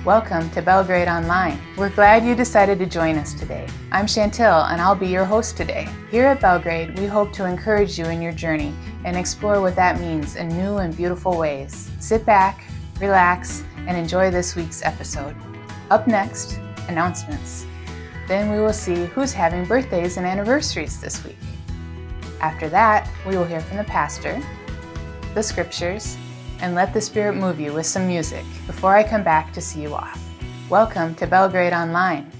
Welcome to Belgrade Online. We're glad you decided to join us today. I'm Chantill, and I'll be your host today. Here at Belgrade, we hope to encourage you in your journey and explore what that means in new and beautiful ways. Sit back, relax, and enjoy this week's episode. Up next, announcements. Then we will see who's having birthdays and anniversaries this week. After that, we will hear from the pastor, the scriptures, and let the Spirit move you with some music before I come back to see you off. Welcome to Belgrade Online.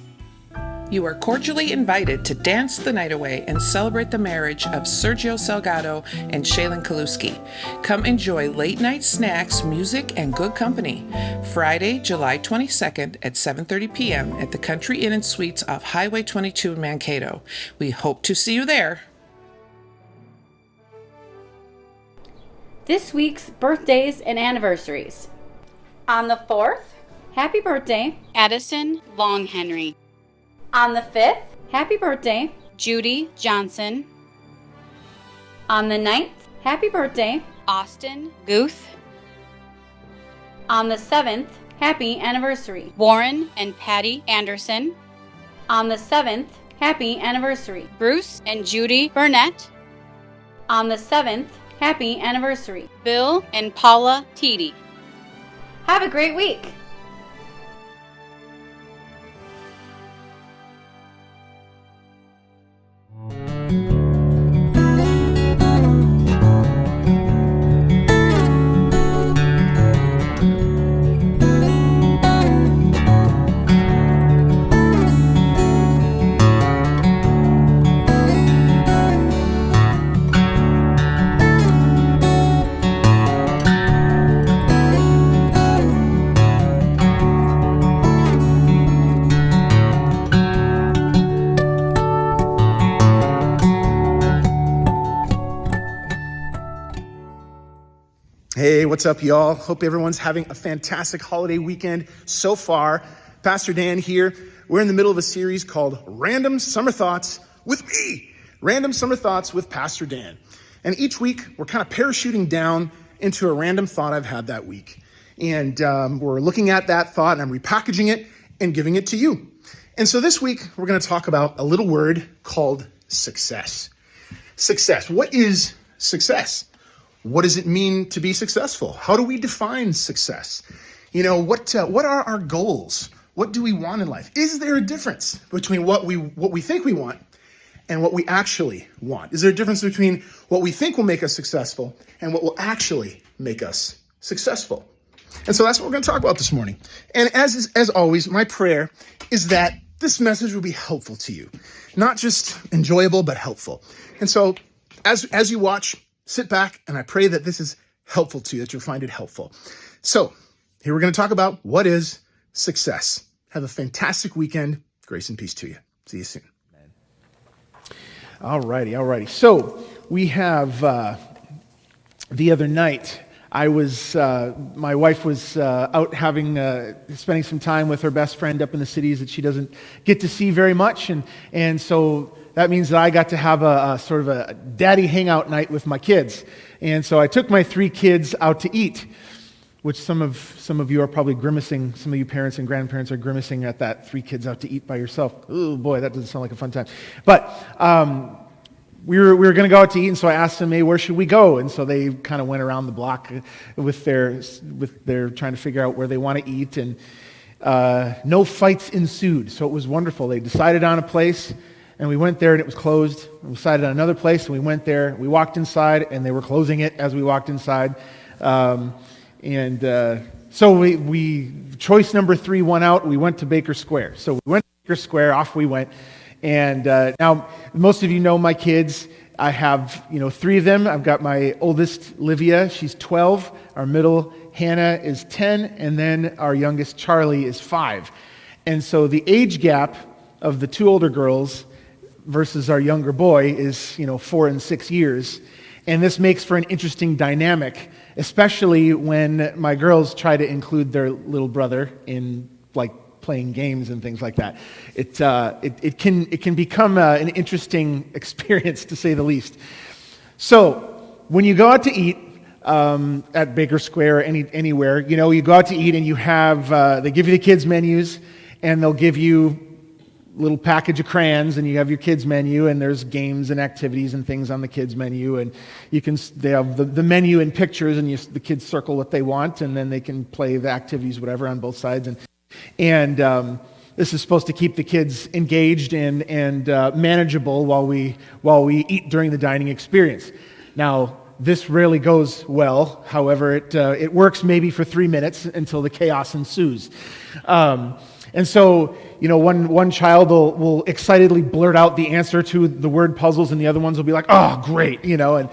You are cordially invited to dance the night away and celebrate the marriage of Sergio Salgado and Shealyn Kahler-Royer. Come enjoy late night snacks, music, and good company. Friday, July 22nd at 7:30 p.m. at the Country Inn and Suites off Highway 22 in Mankato. We hope to see you there. This week's birthdays and anniversaries. On the 4th, happy birthday, Addison Long Henry. On the 5th, happy birthday, Judy Johnson. On the 9th, happy birthday, Austin Guth. On the 7th, happy anniversary, Warren and Patty Anderson. On the 7th, happy anniversary, Bruce and Judy Burnett. On the 7th, happy anniversary, Bill and Paula Teedy. Have a great week! Hey, what's up, y'all? Hope everyone's having a fantastic holiday weekend so far. Pastor Dan here. We're in the middle of a series called Random Summer Thoughts with me. Random Summer Thoughts with Pastor Dan. And each week, we're kind of parachuting down into a random thought I've had that week. And we're looking at that thought, and I'm repackaging it and giving it to you. And so this week, we're going to talk about a little word called success. Success. What is success? What does it mean to be successful? How do we define success? You know, what are our goals? What do we want in life? Is there a difference between what we think we want and what we actually want? Is there a difference between what we think will make us successful and what will actually make us successful? And so that's what we're going to talk about this morning. And as always, my prayer is that this message will be helpful to you. Not just enjoyable, but helpful. And so as you watch, sit back, and I pray that this is helpful to you, that you'll find it helpful. So here we're going to talk about what is success. Have a fantastic weekend. Grace and peace to you. See you soon. All righty. So we have the other night, my wife was out spending some time with her best friend up in the cities that she doesn't get to see very much, and so that means that I got to have a sort of a daddy hangout night with my kids. And so I took my 3 kids out to eat, which some of you are probably grimacing. Some of you parents and grandparents are grimacing at that, 3 kids out to eat by yourself. Oh boy, that doesn't sound like a fun time. But we were going to go out to eat, and so I asked them, hey, where should we go? And so they kind of went around the block with their trying to figure out where they want to eat, and no fights ensued. So it was wonderful. They decided on a place, and we went there, and it was closed. We decided on another place, and we went there. We walked inside, and they were closing it as we walked inside. So we choice number 3 won out. We went to Baker Square. So we went to Baker Square. Off we went. And now, most of you know my kids. I have 3 of them. I've got my oldest, Livia. She's 12. Our middle, Hannah, is 10. And then our youngest, Charlie, is 5. And so the age gap of the 2 older girls versus our younger boy is 4 and 6 years, and this makes for an interesting dynamic, especially when my girls try to include their little brother in like playing games and things like that. It can become an interesting experience, to say the least. So when you go out to eat, at Baker Square or anywhere. You know, you go out to eat and you have, they give you the kids' menus, and they'll give you a little package of crayons, and you have your kids' menu, and there's games and activities and things on the kids' menu, and they have the menu in pictures, and the kids circle what they want, and then they can play the activities, whatever, on both sides. And this is supposed to keep the kids engaged and manageable while we eat during the dining experience. Now, this rarely goes well. However, it works maybe for 3 minutes until the chaos ensues. And so, you know, one child will excitedly blurt out the answer to the word puzzles, and the other ones will be like, "Oh, great," you know, and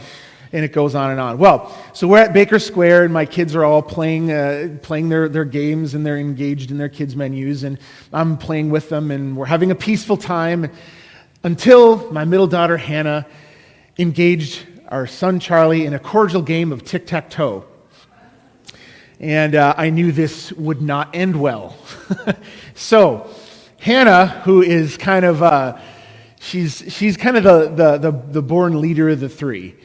it goes on and on. Well, so we're at Baker Square, and my kids are all playing their games, and they're engaged in their kids' menus, and I'm playing with them, and we're having a peaceful time until my middle daughter, Hannah, engaged our son, Charlie, in a cordial game of tic-tac-toe. And I knew this would not end well. So, Hannah, who is kind of, she's kind of the born leader of the three,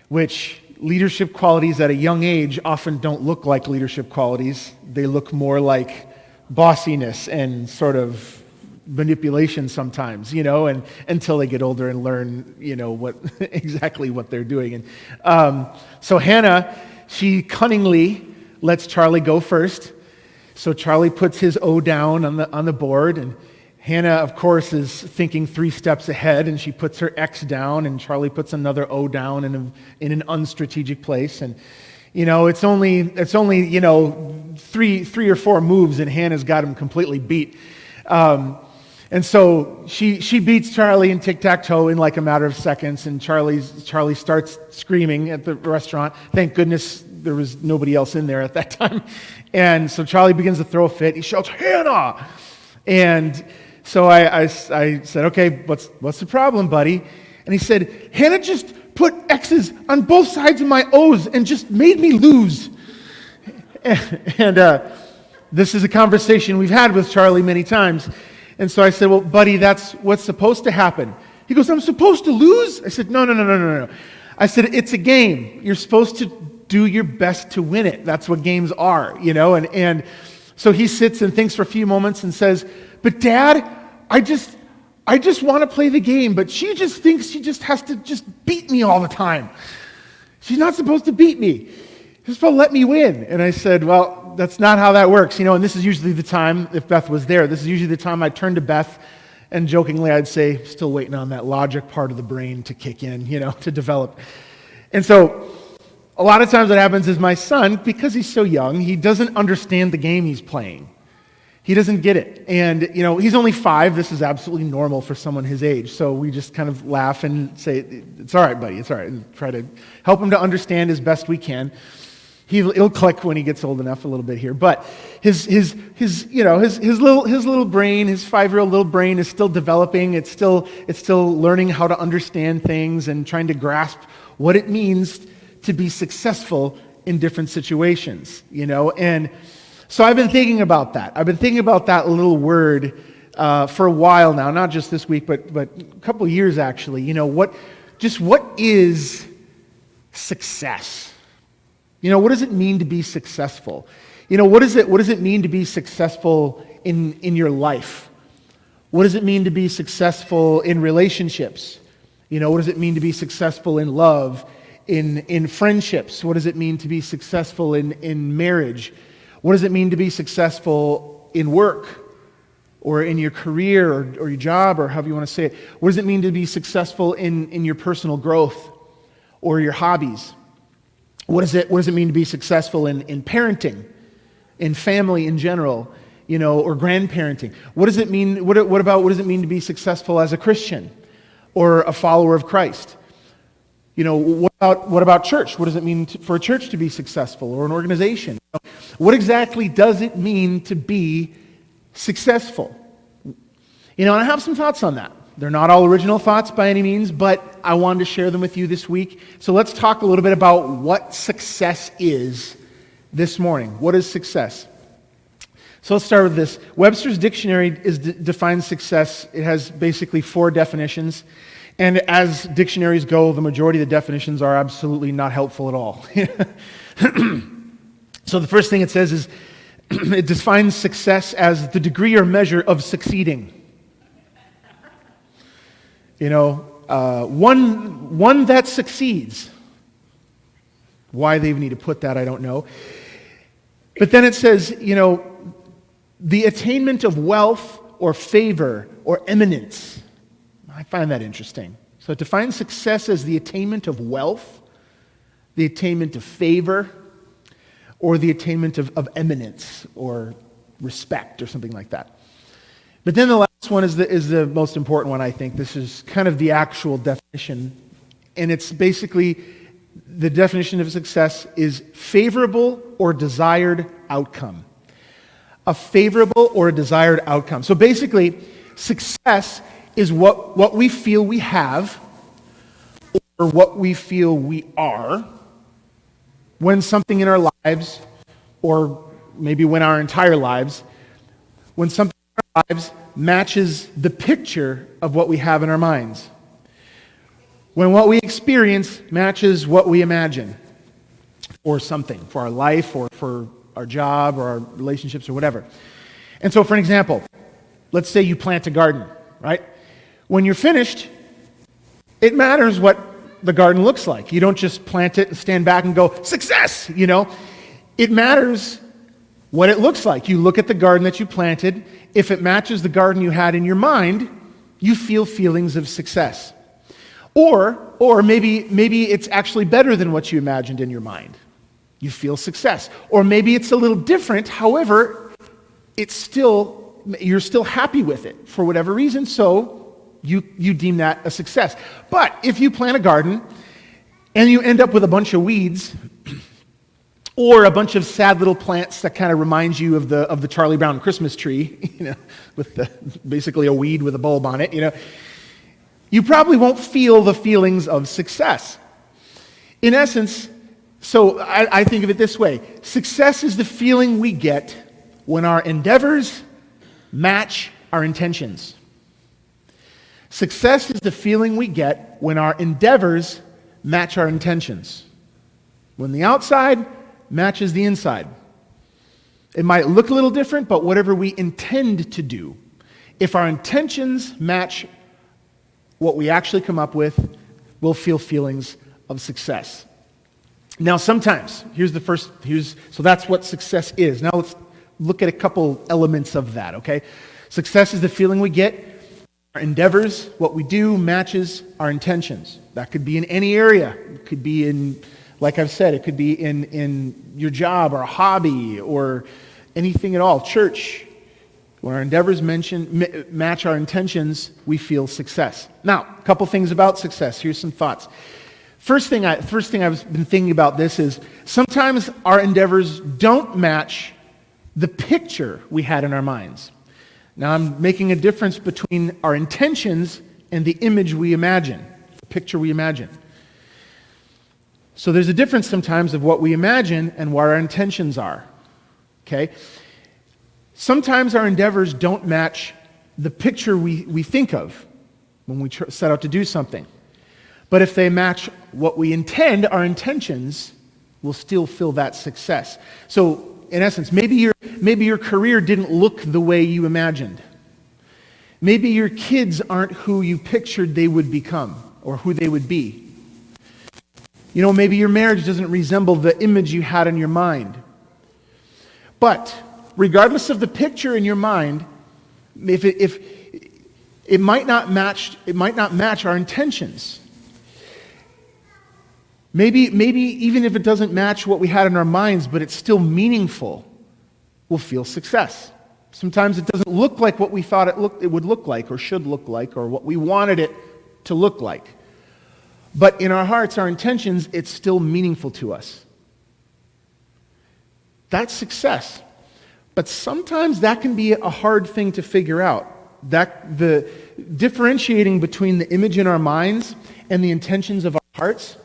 which leadership qualities at a young age often don't look like leadership qualities. They look more like bossiness and sort of manipulation sometimes, you know, and until they get older and learn, you know, exactly what they're doing. And so Hannah, she cunningly lets Charlie go first. So Charlie puts his O down on the board, and Hannah, of course, is thinking 3 steps ahead, and she puts her X down, and Charlie puts another O down in an unstrategic place. And you know, it's only you know three or 4 moves, and Hannah's got him completely beat. And so she beats Charlie in tic-tac-toe in like a matter of seconds, and Charlie starts screaming at the restaurant. Thank goodness there was nobody else in there at that time. And so Charlie begins to throw a fit. He shouts, "Hannah!" And so I said, "Okay, what's the problem, buddy?" And he said, "Hannah just put X's on both sides of my O's and just made me lose." And this is a conversation we've had with Charlie many times. And so I said, "Well, buddy, that's what's supposed to happen." He goes, "I'm supposed to lose?" I said, No. I said, "It's a game. You're supposed to do your best to win it. That's what games are, you know." And so he sits and thinks for a few moments and says, "But Dad, I just want to play the game, but she just thinks she just has to just beat me all the time. She's not supposed to beat me. She's supposed to let me win." And I said, "Well, that's not how that works, you know." And this is usually the time, if Beth was there, this is usually the time I'd turn to Beth, and jokingly I'd say, "Still waiting on that logic part of the brain to kick in, you know, to develop." And so a lot of times what happens is my son, because he's so young, he doesn't understand the game he's playing. He doesn't get it. And, you know, he's only 5. This is absolutely normal for someone his age. So we just kind of laugh and say, "It's all right, buddy, it's all right," and try to help him to understand as best we can. He'll click when he gets old enough a little bit here, but his little brain, his 5-year-old little brain is still developing. It's still learning how to understand things and trying to grasp what it means to be successful in different situations, you know. And so I've been thinking about that. I've been thinking about that little word for a while now, not just this week, but a couple of years actually. You know, what is success? You know, what does it mean to be successful? You know, what does it mean to be successful in your life? What does it mean to be successful in relationships? You know, what does it mean to be successful in love, in friendships? What does it mean to be successful in marriage? What does it mean to be successful in work or in your career or your job or however you want to say it? What does it mean to be successful in your personal growth or your hobbies? What does it mean to be successful in parenting, in family in general, you know, or grandparenting? What does it mean? What does it mean to be successful as a Christian or a follower of Christ? You know, what about church? What does it mean for a church to be successful or an organization? What exactly does it mean to be successful? You know, and I have some thoughts on that. They're not all original thoughts by any means, but I wanted to share them with you this week. So let's talk a little bit about what success is this morning. What is success? So let's start with this. Webster's dictionary defines success. It has basically 4 definitions. And as dictionaries go, the majority of the definitions are absolutely not helpful at all. So the first thing it says is, it defines success as the degree or measure of succeeding. One that succeeds. Why they need to put that, I don't know. But then it says, the attainment of wealth or favor or eminence. I find that interesting. So it defines success as the attainment of wealth, the attainment of favor, or the attainment of eminence or respect or something like that. But then the last one is the most important one, I think. This is kind of the actual definition. And it's basically, the definition of success is favorable or desired outcome. A favorable or a desired outcome. So basically, success is what we feel we have or what we feel we are when something in our lives, or maybe when our entire lives, when something in our lives matches the picture of what we have in our minds. When what we experience matches what we imagine for something, for our life or for our job or our relationships or whatever. And so, for an example, let's say you plant a garden, right? When you're finished, it matters what the garden looks like. You don't just plant it and stand back and go, success, It matters what it looks like. You look at the garden that you planted. If it matches the garden you had in your mind, you feel feelings of success. Or maybe it's actually better than what you imagined in your mind. You feel success. Or maybe it's a little different. However, you're still happy with it for whatever reason, so you deem that a success. But if you plant a garden and you end up with a bunch of weeds or a bunch of sad little plants that kind of remind you of the Charlie Brown Christmas tree, with basically a weed with a bulb on it, you probably won't feel the feelings of success. In essence, so I think of it this way. Success is the feeling we get when our endeavors match our intentions. Success is the feeling we get when our endeavors match our intentions. When the outside matches the inside. It might look a little different, but whatever we intend to do, if our intentions match what we actually come up with, we'll feel feelings of success. Now sometimes, so that's what success is. Now let's look at a couple elements of that, okay? Success is the feeling we get. Our endeavors, what we do, matches our intentions. That could be in any area. It could be in, like I've said, it could be in your job or a hobby or anything at all. Church. When our endeavors match our intentions, we feel success. Now, a couple things about success. Here's some thoughts. First thing I've been thinking about this is sometimes our endeavors don't match the picture we had in our minds. Now, I'm making a difference between our intentions and the image we imagine, the picture we imagine. So there's a difference sometimes of what we imagine and what our intentions are. Okay? Sometimes our endeavors don't match the picture we think of when we set out to do something. But if they match what we intend, our intentions will still feel that success. So, in essence, maybe your career didn't look the way you imagined. Maybe your kids aren't who you pictured they would become or who they would be. Maybe your marriage doesn't resemble the image you had in your mind. But regardless of the picture in your mind, if it might not match our intentions. Maybe even if it doesn't match what we had in our minds, but it's still meaningful, we'll feel success. Sometimes it doesn't look like what we thought it would look like or should look like or what we wanted it to look like. But in our hearts, our intentions, it's still meaningful to us. That's success. But sometimes that can be a hard thing to figure out. That the differentiating between the image in our minds and the intentions of our hearts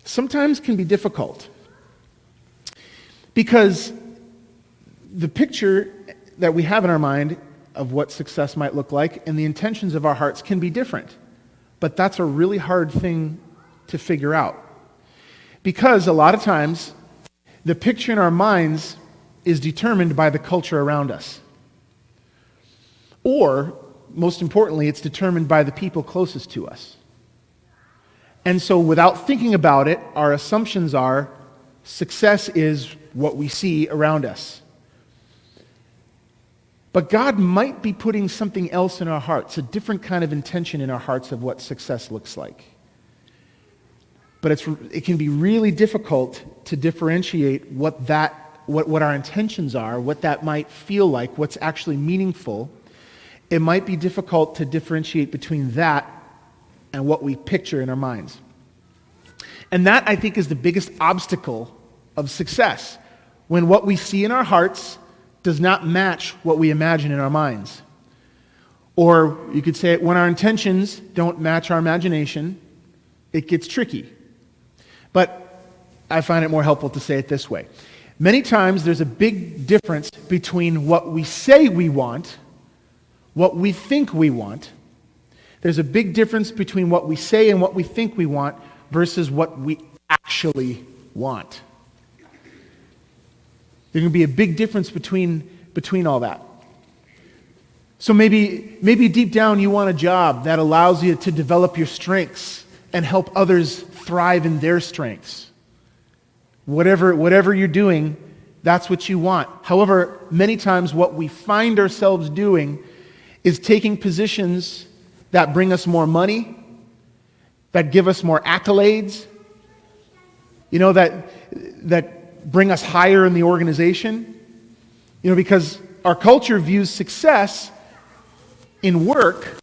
sometimes can be difficult. Because the picture that we have in our mind of what success might look like and the intentions of our hearts can be different. But that's a really hard thing to figure out. Because a lot of times, the picture in our minds is determined by the culture around us. Or, most importantly, it's determined by the people closest to us. And so without thinking about it, our assumptions are success is what we see around us. But God might be putting something else in our hearts, a different kind of intention in our hearts of what success looks like. But it can be really difficult to differentiate what our intentions are, what that might feel like, what's actually meaningful. It might be difficult to differentiate between that and what we picture in our minds. And that, I think, is the biggest obstacle of success, when what we see in our hearts does not match what we imagine in our minds. Or you could say, when our intentions don't match our imagination, it gets tricky. But I find it more helpful to say it this way. Many times there's a big difference between what we say we want, what we think we want. There's a big difference between what we say and what we think we want versus what we actually want. There can be a big difference between all that. So maybe deep down you want a job that allows you to develop your strengths and help others thrive in their strengths. Whatever you're doing, that's what you want. However, many times what we find ourselves doing is taking positions that bring us more money, that give us more accolades, that bring us higher in the organization. Because our culture views success in work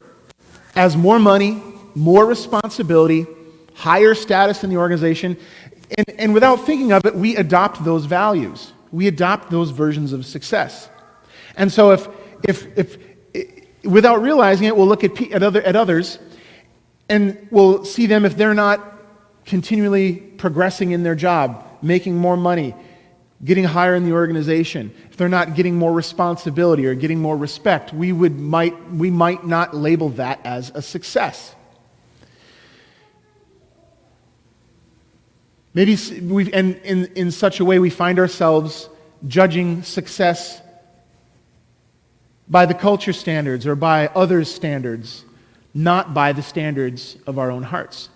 as more money, more responsibility, higher status in the organization. And without thinking of it, we adopt those values. We adopt those versions of success. And so if without realizing it, we'll look at others and we'll see them, if they're not continually progressing in their job, making more money, getting higher in the organization, if they're not getting more responsibility or getting more respect, we might not label that as a success. Maybe in such a way we find ourselves judging success by the culture standards or by others' standards, not by the standards of our own hearts.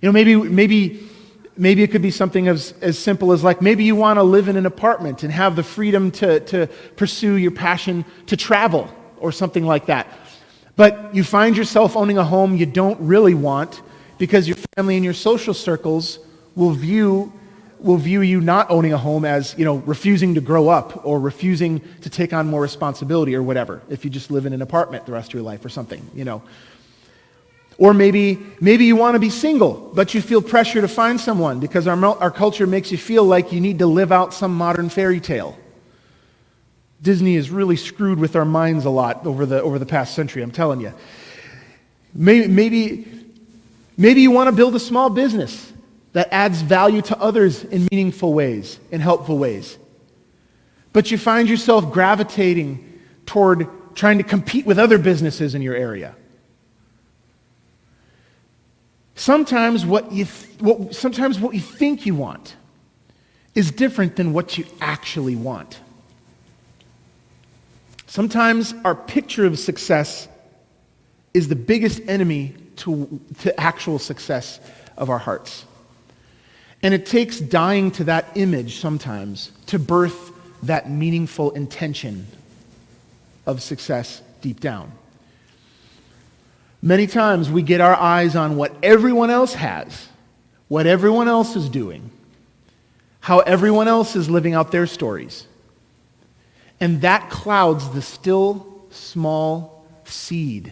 Maybe it could be something as simple as, like, maybe you want to live in an apartment and have the freedom to pursue your passion to travel or something like that. But you find yourself owning a home you don't really want because your family and your social circles will view you not owning a home as, refusing to grow up or refusing to take on more responsibility or whatever, if you just live in an apartment the rest of your life or something, Or maybe you want to be single, but you feel pressure to find someone because our culture makes you feel like you need to live out some modern fairy tale. Disney has really screwed with our minds a lot over the past century, I'm telling you. Maybe you want to build a small business that adds value to others in meaningful ways, in helpful ways. But you find yourself gravitating toward trying to compete with other businesses in your area. Sometimes what you think you want is different than what you actually want. Sometimes our picture of success is the biggest enemy to actual success of our hearts. And it takes dying to that image sometimes to birth that meaningful intention of success deep down. Many times we get our eyes on what everyone else has, what everyone else is doing, how everyone else is living out their stories. And that clouds the still, small seed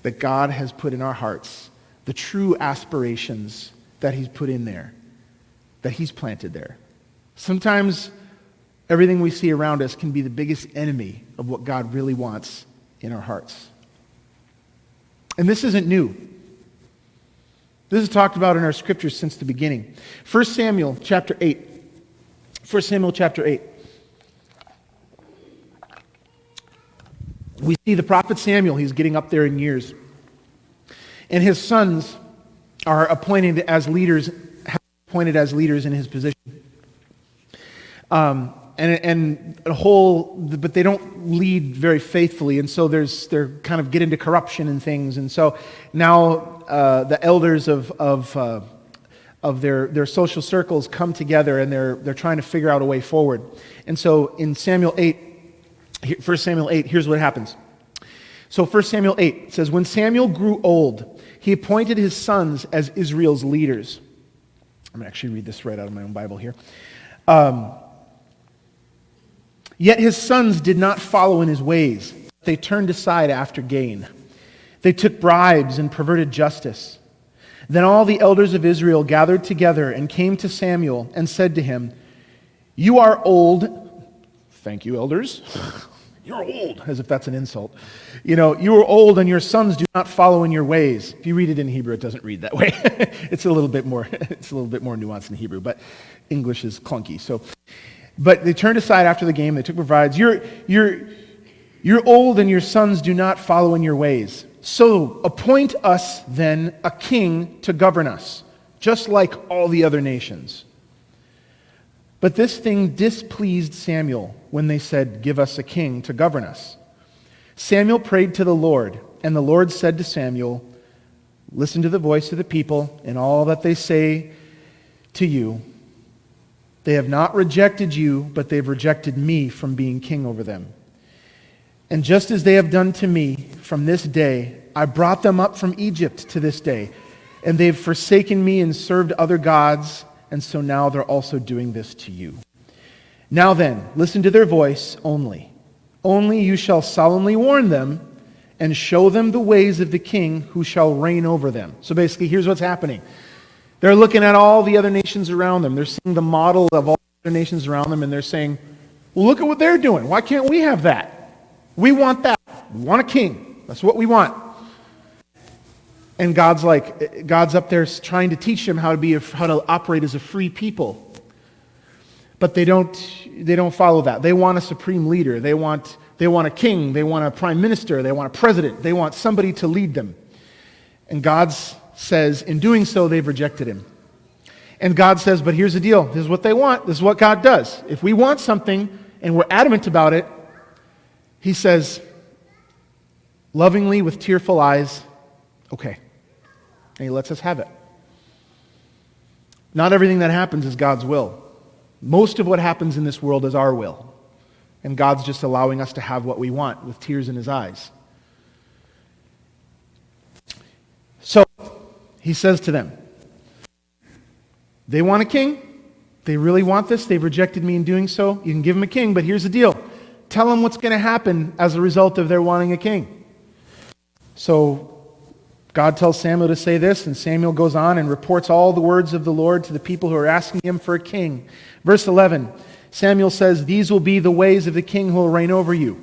that God has put in our hearts, the true aspirations that He's put in there, that He's planted there. Sometimes everything we see around us can be the biggest enemy of what God really wants in our hearts. And this isn't new. This is talked about in our scriptures since the beginning. 1 Samuel chapter 8. 1 Samuel chapter 8. We see the prophet Samuel. He's getting up there in years. And his sons are appointed as leaders in his position. But they don't lead very faithfully, and so they're kind of get into corruption and things, and so now the elders of their social circles come together, and they're trying to figure out a way forward. And so in 1 Samuel 8, here's what happens. So 1 Samuel 8 says, when Samuel grew old, he appointed his sons as Israel's leaders. I'm going to actually read this right out of my own Bible here. Yet his sons did not follow in his ways. They turned aside after gain. They took bribes and perverted justice. Then all the elders of Israel gathered together and came to Samuel and said to him, "You are old." Thank you, elders. You're old, as if that's an insult. You are old and your sons do not follow in your ways. If you read it in Hebrew, it doesn't read that way. It's a little bit more nuanced in Hebrew, but English is clunky. But they turned aside after the game. They took bribes. You're old and your sons do not follow in your ways. So appoint us then a king to govern us, just like all the other nations. But this thing displeased Samuel when they said, "Give us a king to govern us." Samuel prayed to the Lord, and the Lord said to Samuel, "Listen to the voice of the people and all that they say to you. They have not rejected you, but they've rejected me from being king over them. And just as they have done to me from this day, I brought them up from Egypt to this day, and they've forsaken me and served other gods, and so now they're also doing this to you. Now then, listen to their voice only. Only you shall solemnly warn them and show them the ways of the king who shall reign over them." So basically, here's what's happening. They're looking at all the other nations around them. They're seeing the model of all the other nations around them, and they're saying, "Well, look at what they're doing. Why can't we have that? We want that. We want a king. That's what we want." And God's up there trying to teach them how to operate as a free people. But they don't follow that. They want a supreme leader. They want a king. They want a prime minister. They want a president. They want somebody to lead them. And God says, in doing so, they've rejected him. And God says, but here's the deal. This is what they want. This is what God does. If we want something and we're adamant about it, he says, lovingly with tearful eyes, okay. And he lets us have it. Not everything that happens is God's will. Most of what happens in this world is our will. And God's just allowing us to have what we want with tears in his eyes. So, he says to them, they want a king. They really want this. They've rejected me in doing so. You can give them a king, but here's the deal. Tell them what's going to happen as a result of their wanting a king. So, God tells Samuel to say this, and Samuel goes on and reports all the words of the Lord to the people who are asking him for a king. Verse 11, Samuel says, "These will be the ways of the king who will reign over you.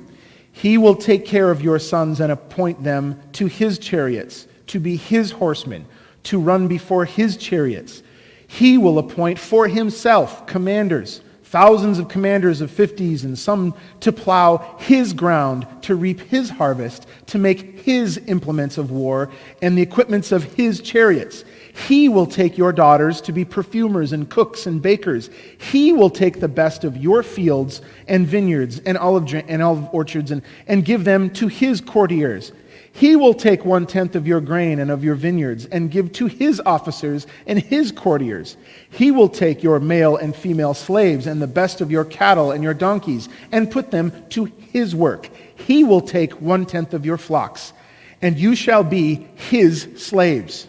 He will take care of your sons and appoint them to his chariots, to be his horsemen, to run before his chariots. He will appoint for himself commanders, thousands of commanders of 50s, and some to plow his ground, to reap his harvest, to make his implements of war, and the equipments of his chariots. He will take your daughters to be perfumers and cooks and bakers. He will take the best of your fields and vineyards and olive orchards and give them to his courtiers. He will take 1/10 of your grain and of your vineyards and give to his officers and his courtiers. He will take your male and female slaves and the best of your cattle and your donkeys and put them to his work. He will take 1/10 of your flocks, and you shall be his slaves.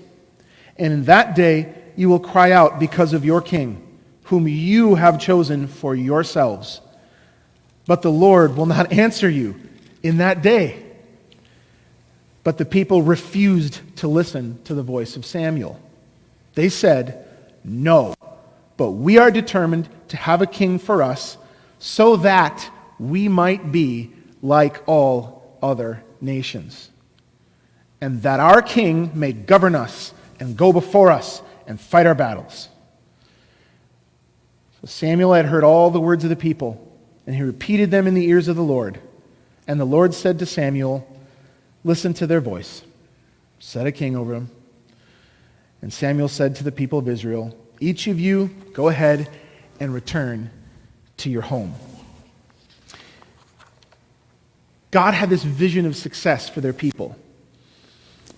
And in that day you will cry out because of your king, whom you have chosen for yourselves. But the Lord will not answer you in that day." But the people refused to listen to the voice of Samuel. They said, "No, but we are determined to have a king for us, so that we might be like all other nations, and that our king may govern us and go before us and fight our battles." So Samuel had heard all the words of the people, and he repeated them in the ears of the Lord. And the Lord said to Samuel, "Listen to their voice. set a king over them. And Samuel said to the people of Israel, each of you go ahead and return to your home. God had this vision of success for their people,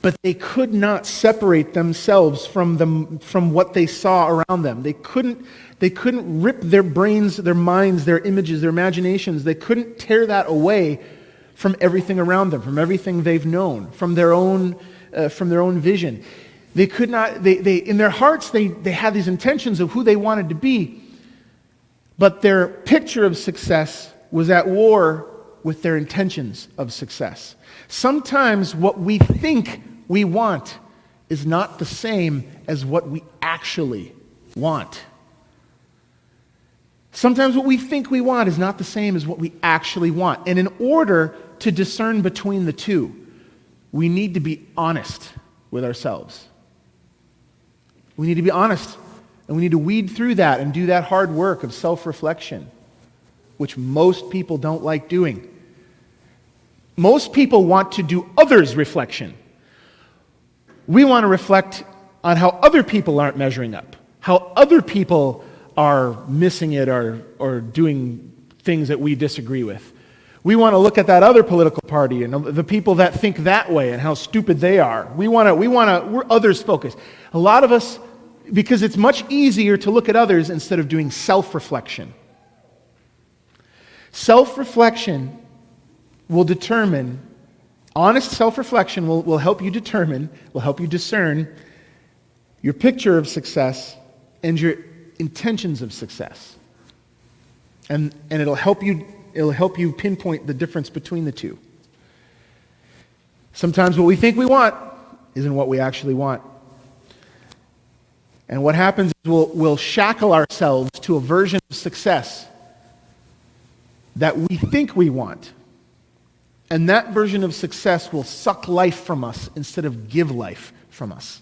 but they could not separate themselves from what they saw around them. They couldn't rip their brains, their minds, their images, their imaginations. They couldn't tear that away from everything around them, from everything they've known, from their own vision. They could not. They in their hearts they had these intentions of who they wanted to be, but their picture of success was at war with their intentions of success. Sometimes what we think we want is not the same as what we actually want. Sometimes what we think we want is not the same as what we actually want. And in order to discern between the two, we need to be honest with ourselves. We need to be honest, and we need to weed through that and do that hard work of self-reflection, which most people don't like doing. Most people want to do others' reflection. We want to reflect on how other people aren't measuring up, how other people are missing it or doing things that we disagree with. We want to look at that other political party and the people that think that way and how stupid they are. We're others focused. A lot of us, because it's much easier to look at others instead of doing self-reflection. Self-reflection will determine, honest self-reflection will help you determine, will help you discern your picture of success and your intentions of success. And it'll help you pinpoint the difference between the two. Sometimes what we think we want isn't what we actually want. And what happens is we'll shackle ourselves to a version of success that we think we want. And that version of success will suck life from us instead of give life from us.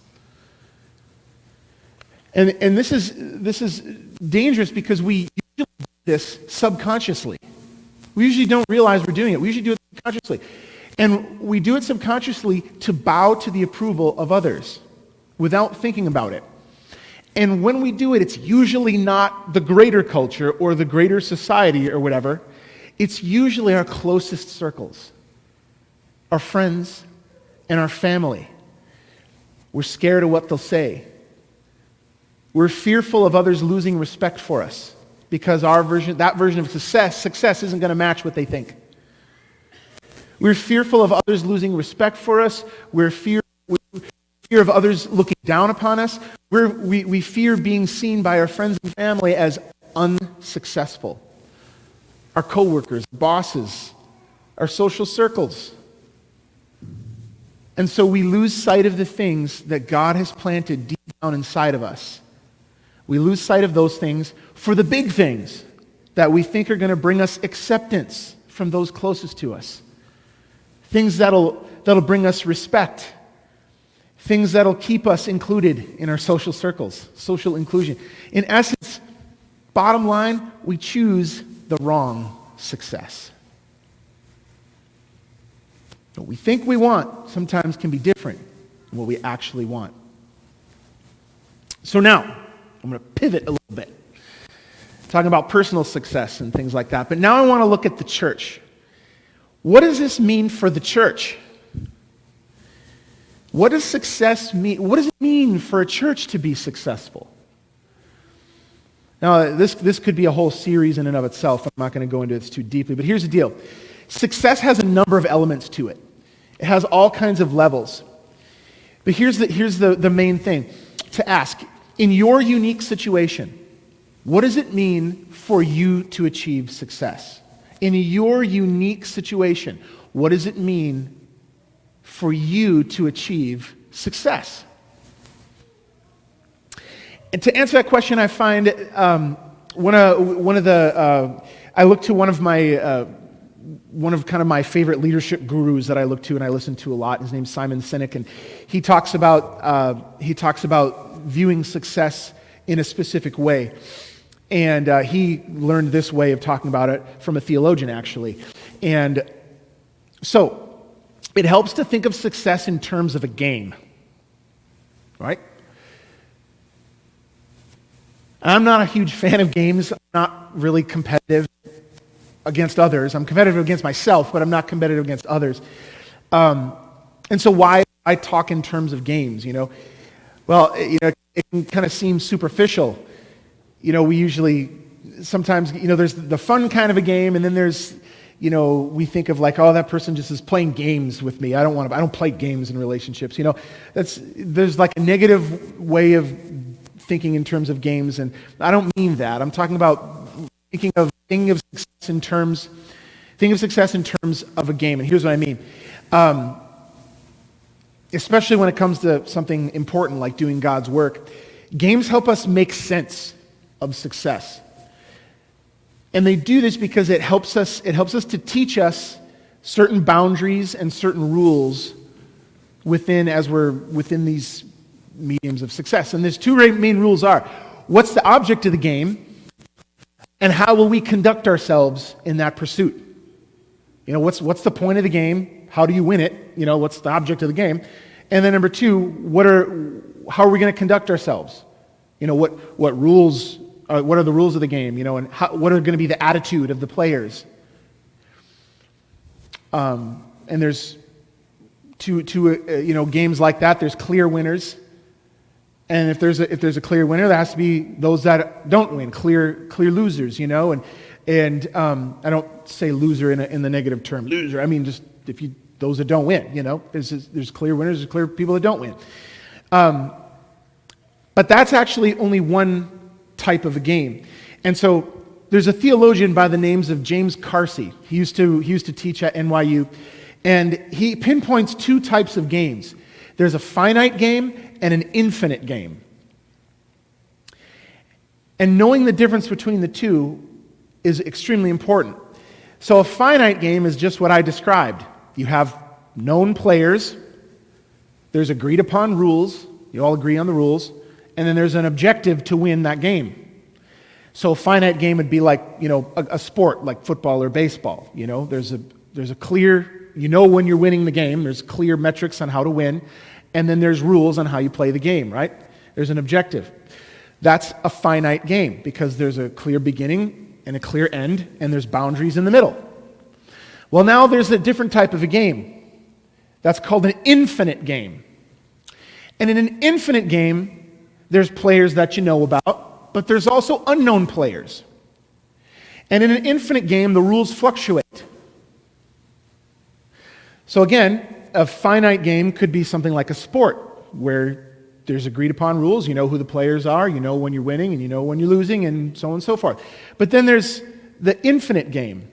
And this is dangerous because we usually do this subconsciously. We usually don't realize we're doing it. We usually do it subconsciously. And we do it subconsciously to bow to the approval of others without thinking about it. And when we do it, it's usually not the greater culture or the greater society or whatever. It's usually our closest circles, our friends and our family. We're scared of what they'll say. We're fearful of others losing respect for us because that version of success isn't going to match what they think. We're fearful of others losing respect for us. We're fear of others looking down upon us. We fear being seen by our friends and family as unsuccessful. Our coworkers, bosses, our social circles. And so we lose sight of the things that God has planted deep down inside of us. We lose sight of those things for the big things that we think are going to bring us acceptance from those closest to us. Things that'll bring us respect. Things that'll keep us included in our social circles, social inclusion. In essence, bottom line, we choose the wrong success. What we think we want sometimes can be different than what we actually want. So now, I'm going to pivot a little bit, talking about personal success and things like that. But now I want to look at the church. What does this mean for the church? What does success mean? What does it mean for a church to be successful? Now, this could be a whole series in and of itself. I'm not going to go into this too deeply, but here's the deal. Success has a number of elements to it. It has all kinds of levels. But here's the main thing to ask. In your unique situation, what does it mean for you to achieve success? In your unique situation, what does it mean for you to achieve success? And to answer that question, I find I look to one of kind of my favorite leadership gurus that I look to and I listen to a lot. His name's Simon Sinek, and he talks about viewing success in a specific way. And he learned this way of talking about it from a theologian, actually. And so it helps to think of success in terms of a game, right? I'm not a huge fan of games. I'm not really competitive against others. I'm competitive against myself, but I'm not competitive against others. And so why I talk in terms of games, Well, it can kind of seem superficial. We usually, sometimes, there's the fun kind of a game, and then there's, we think of like, oh, that person just is playing games with me. I don't play games in relationships. There's like a negative way of thinking in terms of games, and I don't mean that. I'm talking about thinking of success in terms of a game, and here's what I mean. Especially when it comes to something important like doing God's work, games help us make sense of success. And they do this because it helps us to teach us certain boundaries and certain rules as we're within these mediums of success. And there's two main rules are, what's the object of the game, and how will we conduct ourselves in that pursuit? What's the point of the game? How do you win it? What's the object of the game? And then number two, how are we going to conduct ourselves? What rules? What are the rules of the game? And what are going to be the attitude of the players? And there's games like that. There's clear winners, and if there's a clear winner, there has to be those that don't win, clear losers. And I don't say loser in the negative term. Loser, I mean just those that don't win. There's clear winners, there's clear people that don't win. But that's actually only one type of a game. And so there's a theologian by the names of James Carsey. He used to teach at NYU, and he pinpoints two types of games. There's a finite game and an infinite game. And knowing the difference between the two is extremely important. So a finite game is just what I described. You have known players, there's agreed upon rules, you all agree on the rules, and then there's an objective to win that game. So a finite game would be like, a sport like football or baseball. There's a clear, when you're winning the game, there's clear metrics on how to win, and then there's rules on how you play the game, right? There's an objective. That's a finite game because there's a clear beginning and a clear end, and there's boundaries in the middle. Well, now there's a different type of a game. That's called an infinite game. And in an infinite game, there's players that you know about, but there's also unknown players. And in an infinite game, the rules fluctuate. So again, a finite game could be something like a sport, where there's agreed upon rules, you know who the players are, you know when you're winning, and you know when you're losing, and so on and so forth. But then there's the infinite game,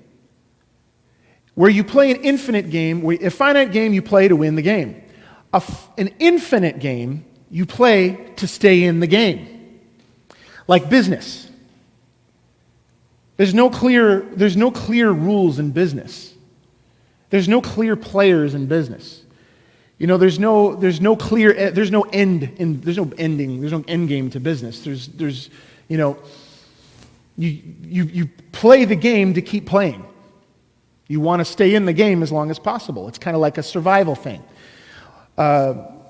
where you play an infinite game. A finite game, you play to win the game. An infinite game, you play to stay in the game. Like business. There's no clear rules in business. There's no clear players in business. There's no ending, there's no end game to business. You play the game to keep playing. You want to stay in the game as long as possible. It's kind of like a survival thing.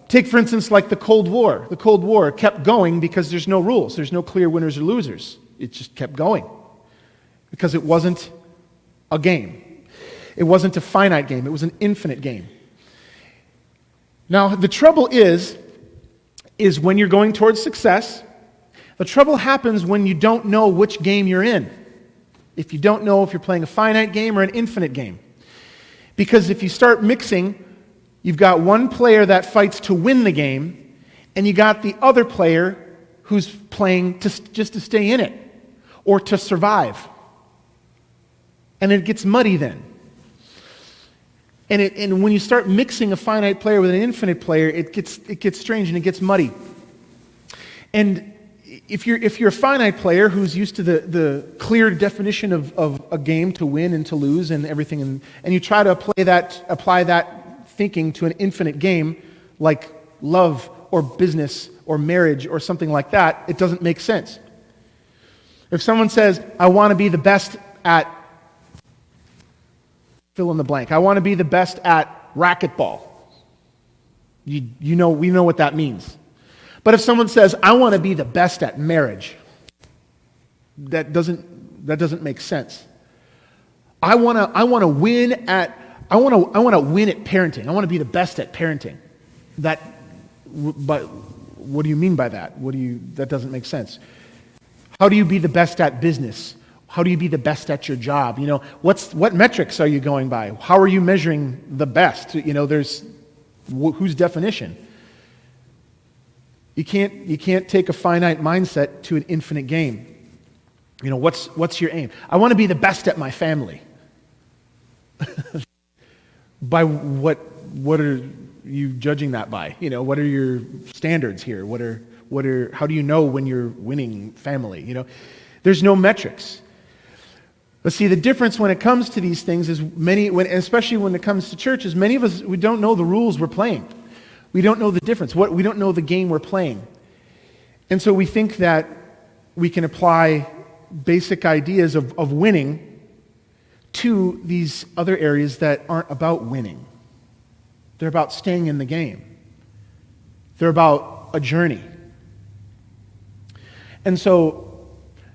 Take, for instance, like the Cold War. The Cold War kept going because there's no rules. There's no clear winners or losers. It just kept going because it wasn't a game. It wasn't a finite game. It was an infinite game. Now, the trouble is when you're going towards success, the trouble happens when you don't know which game you're in. If you don't know if you're playing a finite game or an infinite game. Because if you start mixing, you've got one player that fights to win the game, and you got the other player who's playing just to stay in it or to survive. And it gets muddy then. And when you start mixing a finite player with an infinite player, it gets strange and it gets muddy. And if you're a finite player who's used to the clear definition of a game to win and to lose and everything, and you try to apply that thinking to an infinite game like love or business or marriage or something like that, it doesn't make sense. If someone says, I want to be the best at fill in the blank. I want to be the best at racquetball. We know what that means. But if someone says, I want to be the best at marriage, that doesn't make sense. I want to win at parenting. I want to be the best at parenting. But what do you mean by that? That doesn't make sense. How do you be the best at business? How do you be the best at your job? What metrics are you going by? How are you measuring the best? There's whose definition? You can't take a finite mindset to an infinite game. What's your aim? I want to be the best at my family. By what are you judging that by? What are your standards here? How do you know when you're winning family? There's no metrics. But see, the difference when it comes to these things is especially when it comes to church, is many of us, we don't know the rules we're playing. We don't know the difference. We don't know the game we're playing. And so we think that we can apply basic ideas of winning to these other areas that aren't about winning. They're about staying in the game. They're about a journey. And so,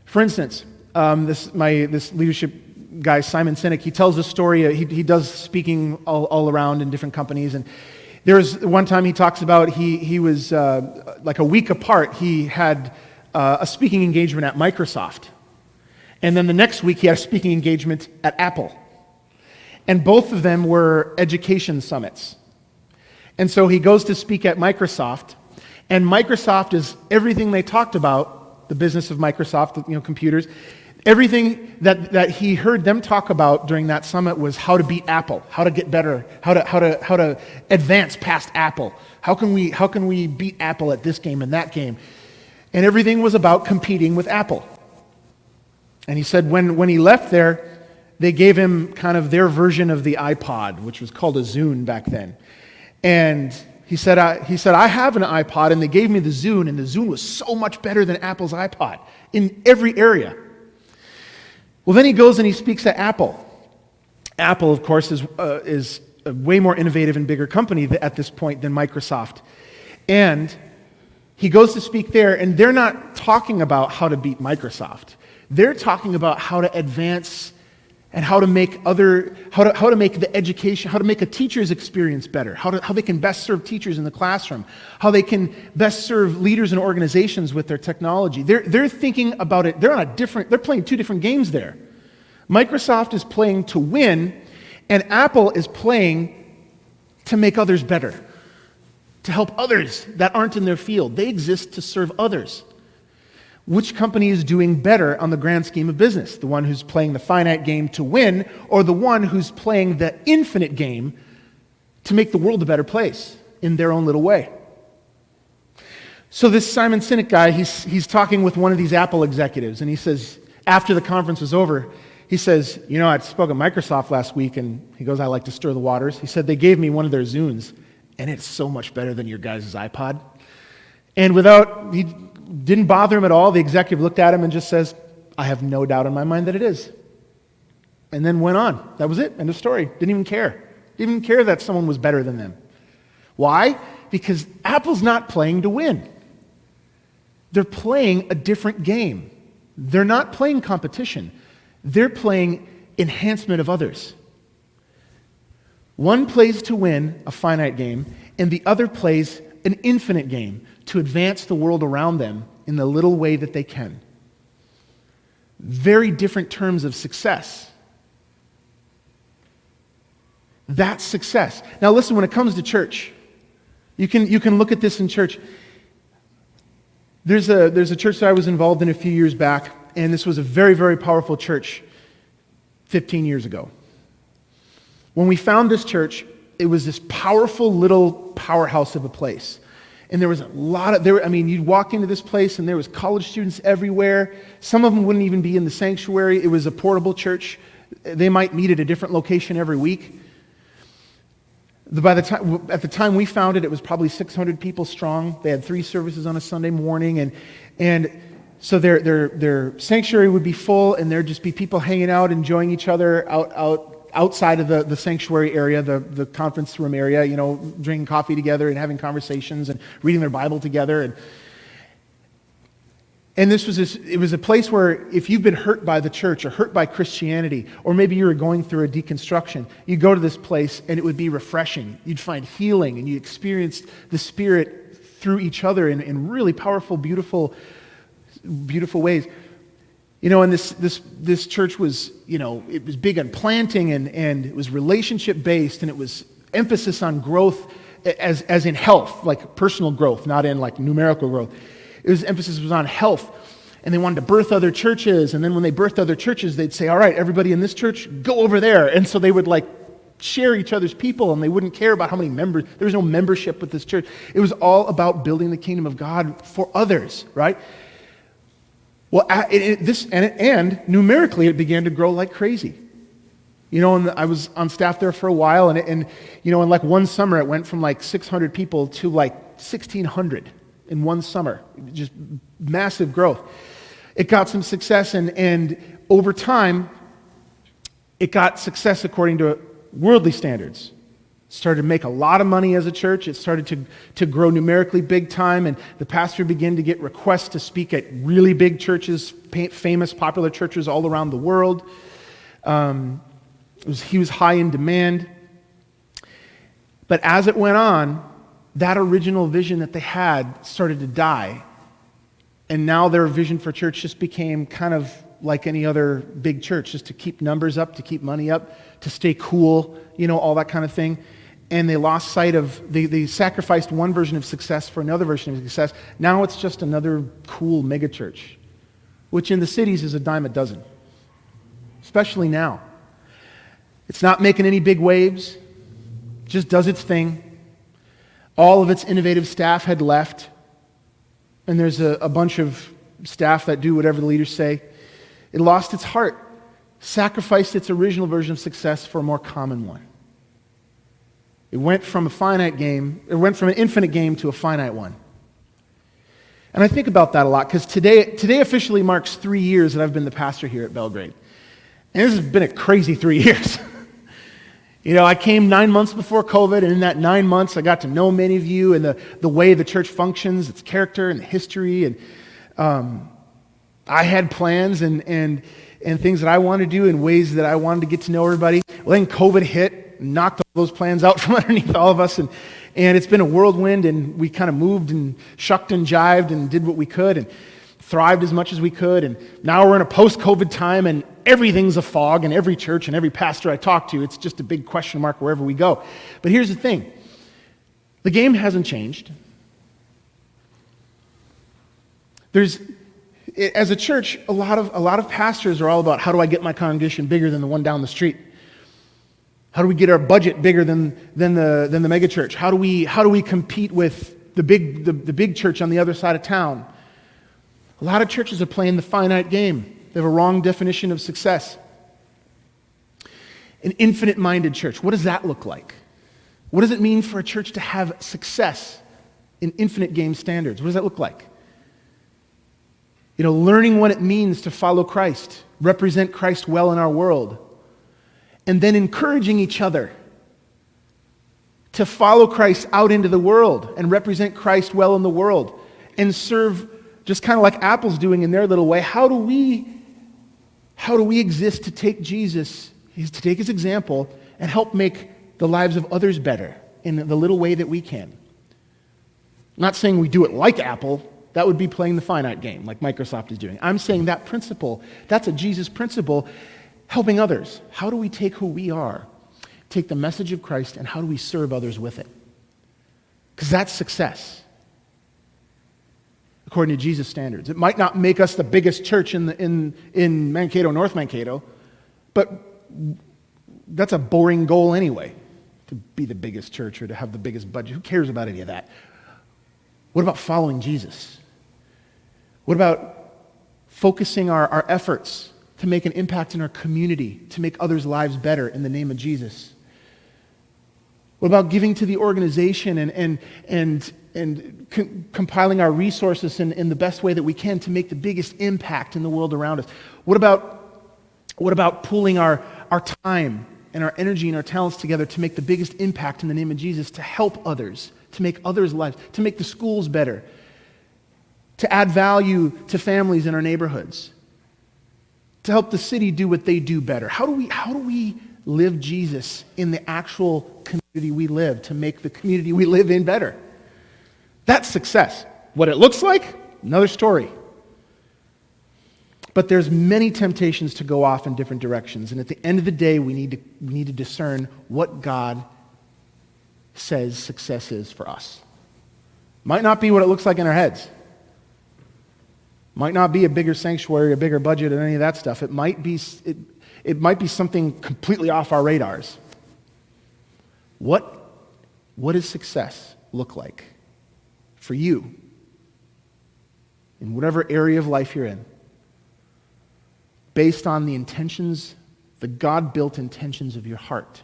for instance, this leadership guy, Simon Sinek, he tells a story. He does speaking all around in different companies. And there was one time he talks about he was like a week apart. He had a speaking engagement at Microsoft. And then the next week he had a speaking engagement at Apple. And both of them were education summits. And so he goes to speak at Microsoft. And Microsoft is everything they talked about, the business of Microsoft, computers. Everything that he heard them talk about during that summit was how to beat Apple, how to get better, how to advance past Apple. How can we beat Apple at this game and that game? And everything was about competing with Apple. And he said when he left there, they gave him kind of their version of the iPod, which was called a Zune back then. And he said, I have an iPod, and they gave me the Zune, and the Zune was so much better than Apple's iPod in every area. Well, then he goes and he speaks at Apple. Apple, of course, is a way more innovative and bigger company at this point than Microsoft. And he goes to speak there, and they're not talking about how to beat Microsoft. They're talking about how to advance and how to make the education, how to make a teacher's experience better, how they can best serve teachers in the classroom, how they can best serve leaders and organizations with their technology. They're thinking about it. They're playing two different games there. Microsoft is playing to win, and Apple is playing to make others better, to help others that aren't in their field. They exist to serve others. Which company is doing better on the grand scheme of business? The one who's playing the finite game to win, or the one who's playing the infinite game to make the world a better place in their own little way? So this Simon Sinek guy, he's talking with one of these Apple executives, and he says, after the conference was over, he says, I spoke at Microsoft last week, and he goes, I like to stir the waters. He said, they gave me one of their Zunes, and it's so much better than your guys' iPod. And he didn't bother him at all. The executive looked at him and just says, I have no doubt in my mind that it is. And then went on. That was it. End of story. Didn't even care. Didn't even care that someone was better than them. Why? Because Apple's not playing to win. They're playing a different game. They're not playing competition. They're playing enhancement of others. One plays to win, a finite game, and the other plays an infinite game to advance the world around them in the little way that they can. Very different terms of success. That's success. Now listen, when it comes to church, you can look at this in church. There's a church that I was involved in a few years back, and this was a very, very powerful church 15 years ago. When we found this church, it was this powerful little powerhouse of a place. And there was a lot of, you'd walk into this place and there was college students everywhere. Some of them wouldn't even be in the sanctuary. It was a portable church. They might meet at a different location every week. At the time we found it, it was probably 600 people strong. They had 3 services on a Sunday morning, and so their sanctuary would be full, and there'd just be people hanging out, enjoying each other out outside of the sanctuary area, the conference room area, drinking coffee together and having conversations and reading their Bible together. And it was a place where if you've been hurt by the church or hurt by Christianity, or maybe you were going through a deconstruction, you'd go to this place and it would be refreshing. You'd find healing and you'd experience the Spirit through each other in really powerful, beautiful ways. And this church was, it was big on planting and it was relationship based, and it was emphasis on growth as in health, like personal growth, not in like numerical growth. Emphasis was on health, and they wanted to birth other churches, and then when they birthed other churches, they'd say, all right, everybody in this church, go over there. And so they would like share each other's people, and they wouldn't care about how many members. There was no membership with this church. It was all about building the kingdom of God for others, right? Well, and numerically, it began to grow like crazy. And I was on staff there for a while, and in like one summer, it went from like 600 people to like 1,600 in one summer. Just massive growth. It got some success, and over time, it got success according to worldly standards. It started to make a lot of money as a church. It started to grow numerically big time, and the pastor began to get requests to speak at really big churches, famous, popular churches all around the world. He was high in demand. But as it went on, that original vision that they had started to die. And now their vision for church just became kind of like any other big church, just to keep numbers up, to keep money up, to stay cool, all that kind of thing. And they lost sight of, they sacrificed one version of success for another version of success. Now it's just another cool mega church, which in the cities is a dime a dozen, especially now. It's not making any big waves, just does its thing. All of its innovative staff had left, and there's a bunch of staff that do whatever the leaders say. It lost its heart, sacrificed its original version of success for a more common one. It went from an infinite game to a finite one. And I think about that a lot, because today officially marks 3 years that I've been the pastor here at Belgrade. And this has been a crazy 3 years. I came 9 months before COVID, and in that 9 months, I got to know many of you and the way the church functions, its character and history. And I had plans and things that I wanted to do in ways that I wanted to get to know everybody. Well, then COVID hit, knocked all those plans out from underneath all of us, and it's been a whirlwind, and we kind of moved and shucked and jived and did what we could and thrived as much as we could. And now we're in a post-COVID time, and everything's a fog, and every church and every pastor I talk to, it's just a big question mark wherever we go. But here's the thing. The game hasn't changed. As a church, a lot of pastors are all about, how do I get my congregation bigger than the one down the street? How do we get our budget bigger than the mega church? How do we compete with the big church on the other side of town? A lot of churches are playing the finite game. They have a wrong definition of success. An infinite-minded church, what does that look like? What does it mean for a church to have success in infinite game standards? What does that look like? Learning what it means to follow Christ, represent Christ well in our world, and then encouraging each other to follow Christ out into the world and represent Christ well in the world and serve just kind of like Apple's doing in their little way. How do we exist to take to take his example and help make the lives of others better in the little way that we can? I'm not saying we do it like Apple. That would be playing the finite game like Microsoft is doing. I'm saying that principle, that's a Jesus principle, helping others. How do we take who we are, take the message of Christ, and how do we serve others with it? Because that's success, according to Jesus' standards. It might not make us the biggest church in Mankato, North Mankato, but that's a boring goal anyway, to be the biggest church or to have the biggest budget. Who cares about any of that? What about following Jesus? What about focusing our efforts to make an impact in our community, to make others' lives better in the name of Jesus? What about giving to the organization and compiling our resources in the best way that we can to make the biggest impact in the world around us? What about pooling our time and our energy and our talents together to make the biggest impact in the name of Jesus, to help others, to make others' lives, to make the schools better, to add value to families in our neighborhoods, to help the city do what they do better. How do we live Jesus in the actual community we live to make the community we live in better? That's success. What it looks like, another story. But there's many temptations to go off in different directions, and at the end of the day, we need to discern what God says success is for us. Might not be what it looks like in our heads. Might not be a bigger sanctuary, a bigger budget, and any of that stuff. It might be something completely off our radars. What does success look like for you in whatever area of life you're in, based on the intentions, the God-built intentions of your heart,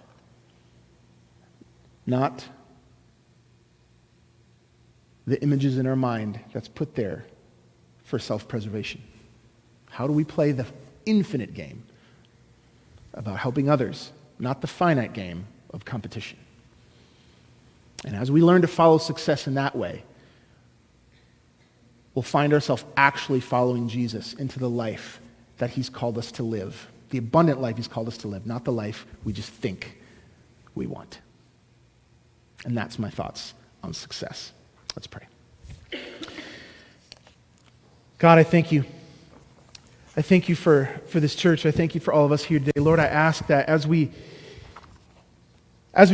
not the images in our mind that's put there for self-preservation? How do we play the infinite game about helping others, not the finite game of competition? And as we learn to follow success in that way, we'll find ourselves actually following Jesus into the life that he's called us to live, the abundant life he's called us to live, not the life we just think we want. And that's my thoughts on success. Let's pray. God, I thank you. I thank you for this church. I thank you for all of us here today. Lord, I ask that as we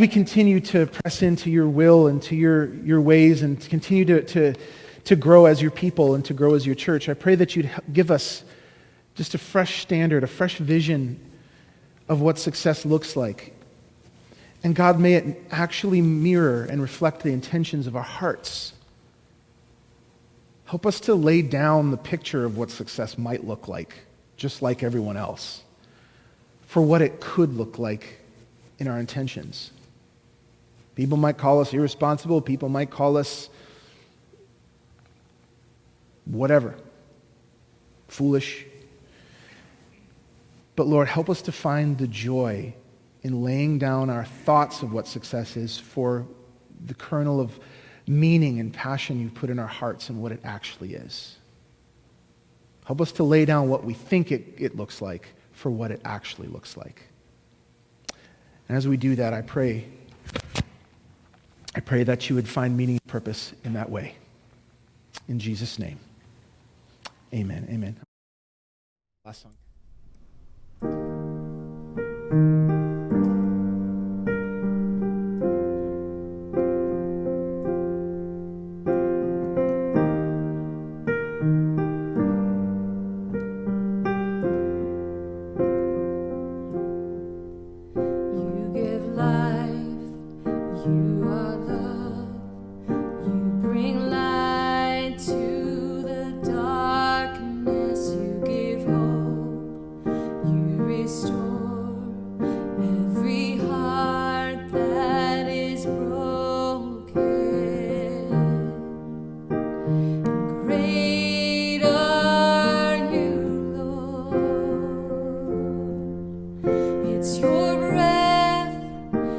continue to press into your will and to your ways and to continue to grow as your people and to grow as your church, I pray that you'd give us just a fresh standard, a fresh vision of what success looks like. And God, may it actually mirror and reflect the intentions of our hearts. Help us to lay down the picture of what success might look like, just like everyone else, for what it could look like in our intentions. People might call us irresponsible. People might call us whatever, foolish. But Lord, help us to find the joy in laying down our thoughts of what success is for the kernel of meaning and passion you've put in our hearts and what it actually is. Help us to lay down what we think it looks like for what it actually looks like. And as we do that, I pray that you would find meaning and purpose in that way. In Jesus' name, amen. Amen. Last song.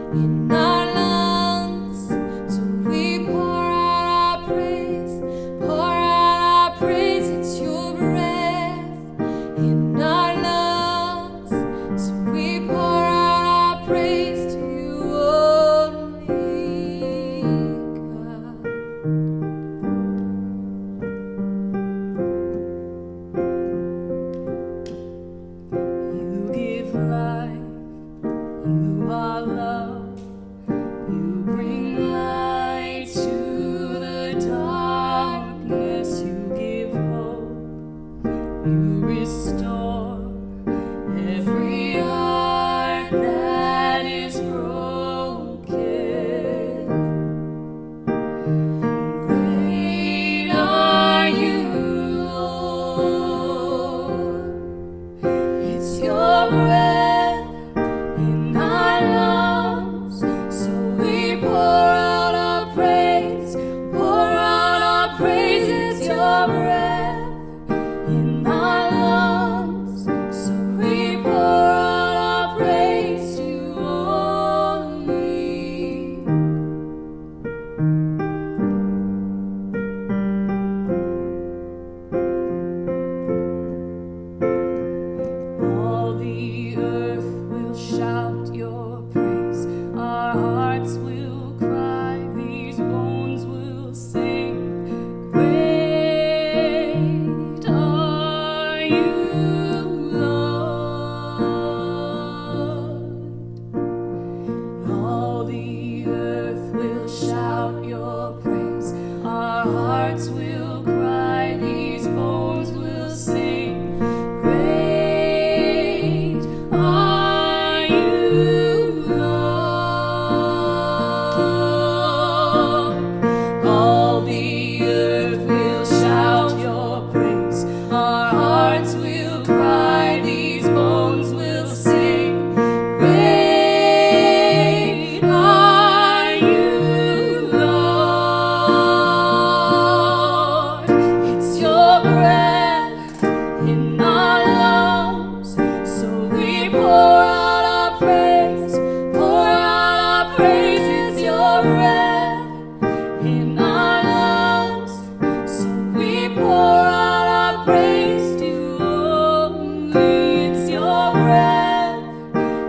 In our lungs, so we pour out our praise to you. All the earth will shout your praise. Our hearts will cry. These bones will sing. Great are you, Lord. All the earth will shout your praise. Our hearts will cry. These bones will sing. Great are you, Lord. All the earth will shout your praise. Our hearts will cry. These bones will sing. Great are you, Lord. It's your breath in our lungs, so we pour out our praise, pour out our praise. It's your breath in our lungs, so we pour out our praise to you only. It's your breath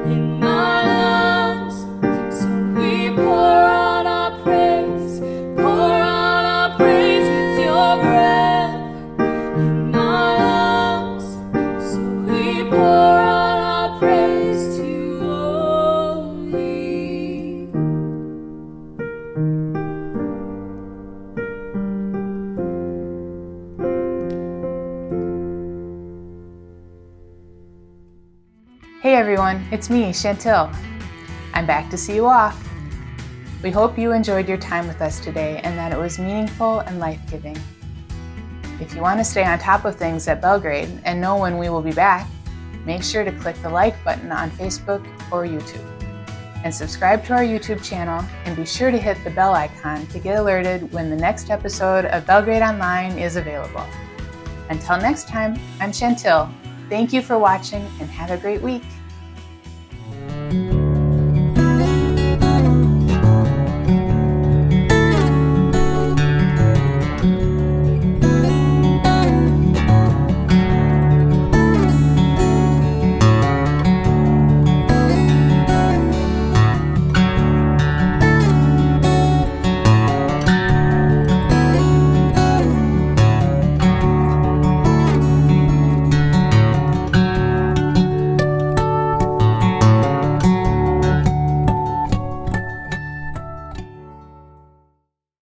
in our lungs, so we pour out our praise, pour out our praise. It's your breath in our lungs, so we pour out our praise to you only. Hey everyone, it's me, Chantill. I'm back to see you off. We hope you enjoyed your time with us today and that it was meaningful and life-giving. If you want to stay on top of things at Belgrade and know when we will be back, make sure to click the like button on Facebook or YouTube. And subscribe to our YouTube channel and be sure to hit the bell icon to get alerted when the next episode of Belgrade Online is available. Until next time, I'm Chantill. Thank you for watching and have a great week.